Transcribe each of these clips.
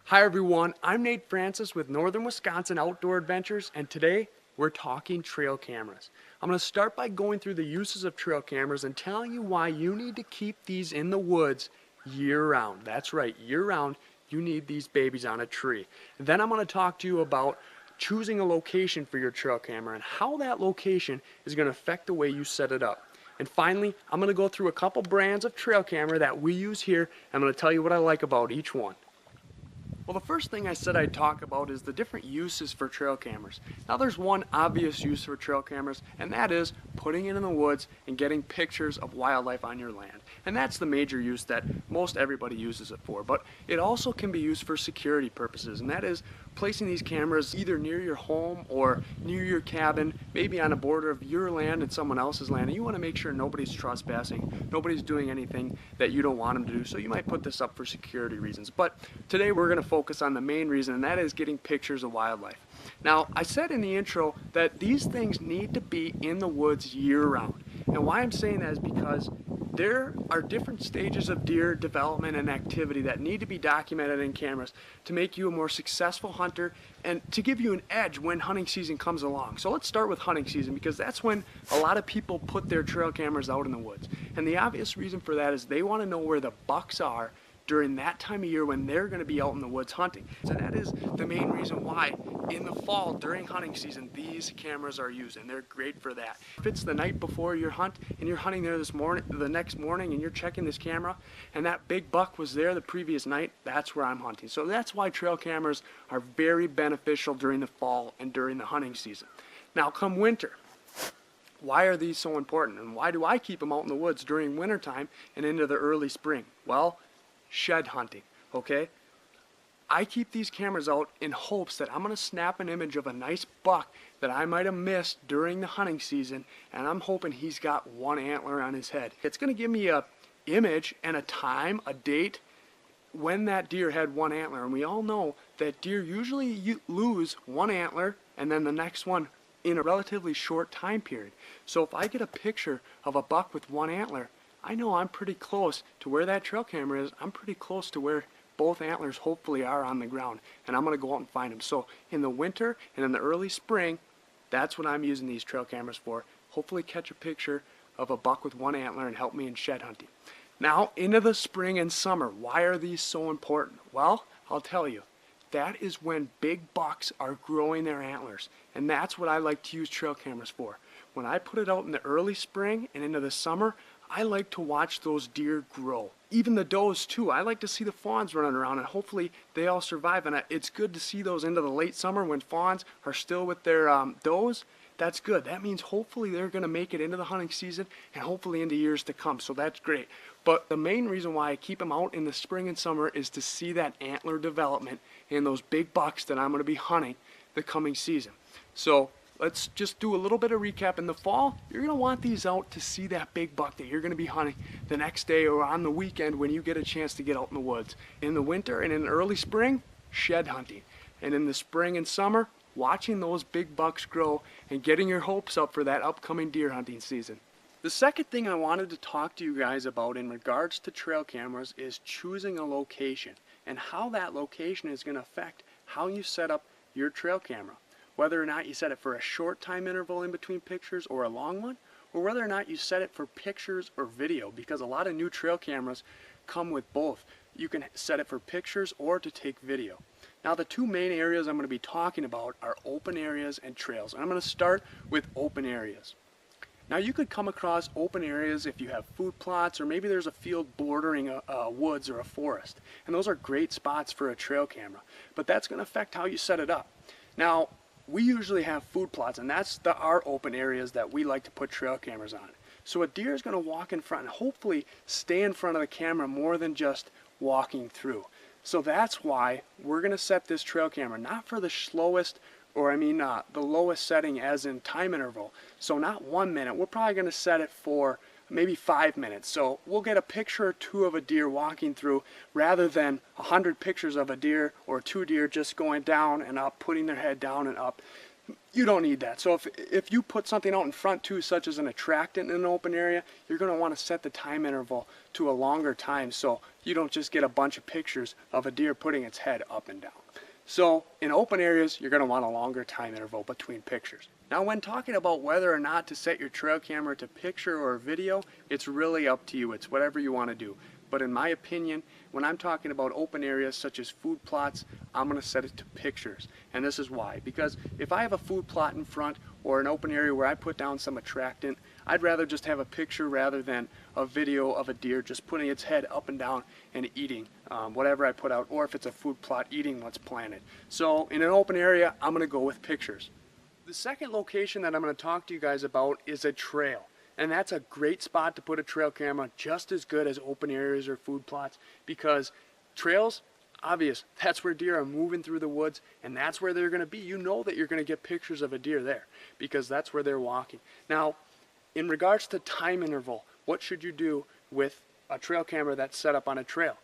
Hi everyone, I'm Nate Francis with Northern Wisconsin Outdoor Adventures, and today we're talking trail cameras. I'm going to start by going through the uses of trail cameras and telling you why you need to keep these in the woods year-round. That's right, year-round you need these babies on a tree. And then I'm going to talk to you about choosing a location for your trail camera and how that location is going to affect the way you set it up. And finally, I'm going to go through a couple brands of trail camera that we use here. I'm going to tell you what I like about each one. Well, the first thing I said I'd talk about is the different uses for trail cameras. Now there's one obvious use for trail cameras, and that is putting it in the woods and getting pictures of wildlife on your land. And that's the major use that most everybody uses it for. But it also can be used for security purposes, and that is placing these cameras either near your home or near your cabin, maybe on a border of your land and someone else's land, and you want to make sure nobody's trespassing, nobody's doing anything that you don't want them to do, so you might put this up for security reasons. But today we're going to focus on the main reason, and that is getting pictures of wildlife. Now, I said in the intro that these things need to be in the woods year-round, and why I'm saying that is because there are different stages of deer development and activity that need to be documented in cameras to make you a more successful hunter and to give you an edge when hunting season comes along. So let's start with hunting season, because that's when a lot of people put their trail cameras out in the woods. And the obvious reason for that is they want to know where the bucks are during that time of year when they're going to be out in the woods hunting. So that is the main reason why in the fall during hunting season these cameras are used, and they're great for that. If it's the night before your hunt and you're hunting there the next morning and you're checking this camera and that big buck was there the previous night, that's where I'm hunting. So that's why trail cameras are very beneficial during the fall and during the hunting season. Now come winter, why are these so important, and why do I keep them out in the woods during wintertime and into the early spring? Well, shed hunting, okay? I keep these cameras out in hopes that I'm going to snap an image of a nice buck that I might have missed during the hunting season, and I'm hoping he's got one antler on his head. It's going to give me a image and a time, a date, when that deer had one antler, and we all know that deer usually lose one antler and then the next one in a relatively short time period. So if I get a picture of a buck with one antler, I know I'm pretty close to where that trail camera is. I'm pretty close to where both antlers hopefully are on the ground, and I'm going to go out and find them. So in the winter and in the early spring, that's what I'm using these trail cameras for. Hopefully catch a picture of a buck with one antler and help me in shed hunting. Now into the spring and summer, why are these so important? Well, I'll tell you. That is when big bucks are growing their antlers, and that's what I like to use trail cameras for. When I put it out in the early spring and into the summer, I like to watch those deer grow. Even the does too. I like to see the fawns running around, and hopefully they all survive. And it's good to see those into the late summer when fawns are still with their does. That's good. That means hopefully they're going to make it into the hunting season and hopefully into years to come. So that's great. But the main reason why I keep them out in the spring and summer is to see that antler development in those big bucks that I'm going to be hunting the coming season. So let's just do a little bit of recap. In the fall, you're going to want these out to see that big buck that you're going to be hunting the next day or on the weekend when you get a chance to get out in the woods. In the winter and in the early spring, shed hunting. And in the spring and summer, watching those big bucks grow and getting your hopes up for that upcoming deer hunting season. The second thing I wanted to talk to you guys about in regards to trail cameras is choosing a location and how that location is going to affect how you set up your trail camera. Whether or not you set it for a short time interval in between pictures or a long one, or whether or not you set it for pictures or video, because a lot of new trail cameras come with both. You can set it for pictures or to take video. Now the two main areas I'm going to be talking about are open areas and trails. And I'm going to start with open areas. Now you could come across open areas if you have food plots, or maybe there's a field bordering a woods or a forest. And those are great spots for a trail camera. But that's going to affect how you set it up. Now, we usually have food plots, and that's our open areas that we like to put trail cameras on. So a deer is going to walk in front and hopefully stay in front of the camera more than just walking through. So that's why we're going to set this trail camera not for the slowest, or the lowest setting as in time interval. So not 1 minute, we're probably going to set it for maybe 5 minutes. So we'll get a picture or two of a deer walking through rather than 100 pictures of a deer or two deer just going down and up, putting their head down and up. You don't need that. So if you put something out in front too, such as an attractant in an open area, you're going to want to set the time interval to a longer time so you don't just get a bunch of pictures of a deer putting its head up and down. So in open areas, you're going to want a longer time interval between pictures. Now when talking about whether or not to set your trail camera to picture or video, it's really up to you. It's whatever you want to do. But in my opinion, when I'm talking about open areas such as food plots, I'm going to set it to pictures. And this is why. Because if I have a food plot in front or an open area where I put down some attractant, I'd rather just have a picture rather than a video of a deer just putting its head up and down and eating whatever I put out, or if it's a food plot, eating what's planted. So in an open area, I'm going to go with pictures. The second location that I'm going to talk to you guys about is a trail. And that's a great spot to put a trail camera, just as good as open areas or food plots, because trails, obvious, that's where deer are moving through the woods, and that's where they're going to be. You know that you're going to get pictures of a deer there because that's where they're walking. Now, in regards to time interval, what should you do with a trail camera that's set up on a trail?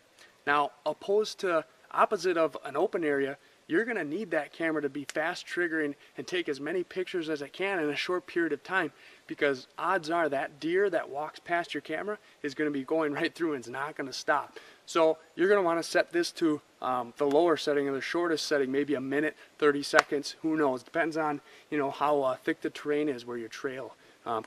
Now, opposite of an open area, you're going to need that camera to be fast triggering and take as many pictures as it can in a short period of time, because odds are that deer that walks past your camera is going to be going right through and is not going to stop. So you're going to want to set this to the lower setting or the shortest setting, maybe a minute, 30 seconds, who knows. Depends on how thick the terrain is where your trail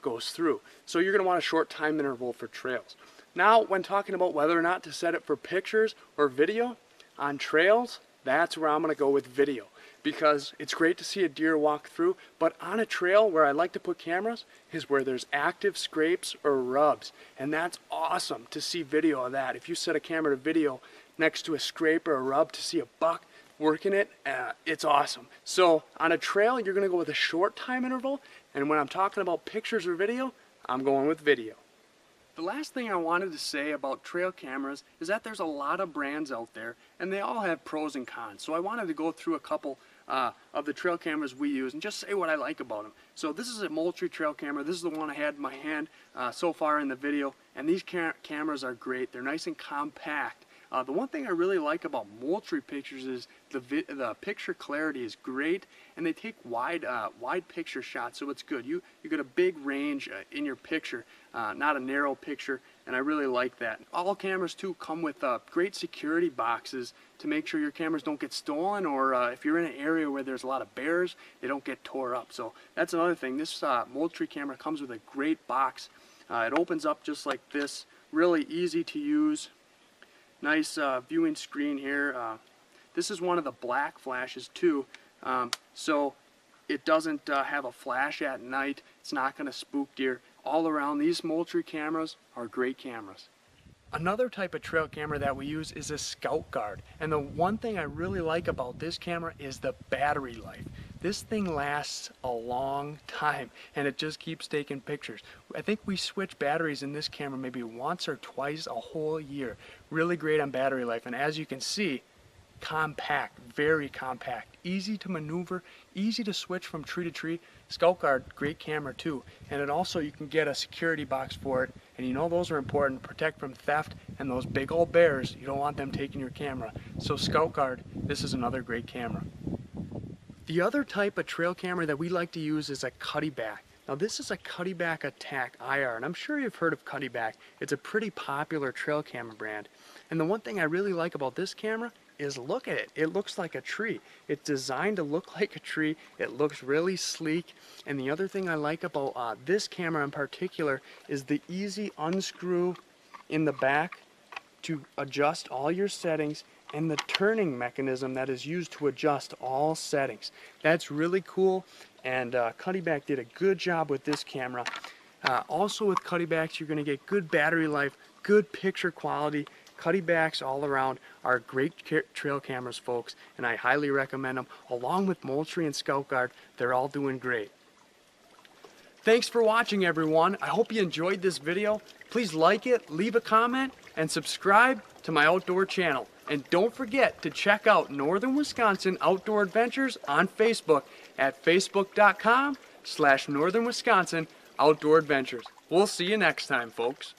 goes through. So you're going to want a short time interval for trails. Now when talking about whether or not to set it for pictures or video, on trails, that's where I'm going to go with video, because it's great to see a deer walk through, but on a trail where I like to put cameras is where there's active scrapes or rubs, and that's awesome to see video of that. If you set a camera to video next to a scrape or a rub to see a buck working it, it's awesome. So on a trail, you're going to go with a short time interval, and when I'm talking about pictures or video, I'm going with video. The last thing I wanted to say about trail cameras is that there's a lot of brands out there and they all have pros and cons. So I wanted to go through a couple of the trail cameras we use and just say what I like about them. So this is a Moultrie trail camera. This is the one I had in my hand so far in the video, and these cameras are great. They're nice and compact. The one thing I really like about Moultrie pictures is the picture clarity is great, and they take wide picture shots, so it's good. You get a big range in your picture, not a narrow picture, and I really like that. All cameras too come with great security boxes to make sure your cameras don't get stolen, or if you're in an area where there's a lot of bears, they don't get tore up. So that's another thing. This Moultrie camera comes with a great box. It opens up just like this, really easy to use. Nice viewing screen here. This is one of the black flashes too, so it doesn't have a flash at night. It's not going to spook deer. All around, these Moultrie cameras are great cameras. Another type of trail camera that we use is a Scoutguard, and the one thing I really like about this camera is the battery life. This thing lasts a long time and it just keeps taking pictures. I think we switch batteries in this camera maybe once or twice a whole year. Really great on battery life, and as you can see, compact, very compact, easy to maneuver, easy to switch from tree to tree. Scoutguard, great camera too, and it also, you can get a security box for it, and you know those are important, protect from theft, and those big old bears, you don't want them taking your camera. So Scoutguard, this is another great camera. The other type of trail camera that we like to use is a Cuddeback. Now this is a Cuddeback Attack IR, and I'm sure you've heard of Cuddeback. It's a pretty popular trail camera brand. And the one thing I really like about this camera is look at it. It looks like a tree. It's designed to look like a tree. It looks really sleek. And the other thing I like about this camera in particular is the easy unscrew in the back to adjust all your settings, and the turning mechanism that is used to adjust all settings. That's really cool, and Cuddeback did a good job with this camera. Also with Cuddebacks, you're going to get good battery life, good picture quality. Cuddebacks all around are great trail cameras, folks, and I highly recommend them. Along with Moultrie and Scoutguard, they're all doing great. Thanks for watching, everyone. I hope you enjoyed this video. Please like it, leave a comment, and subscribe to my outdoor channel. And don't forget to check out Northern Wisconsin Outdoor Adventures on Facebook at facebook.com/Northern Wisconsin Outdoor Adventures. We'll see you next time, folks.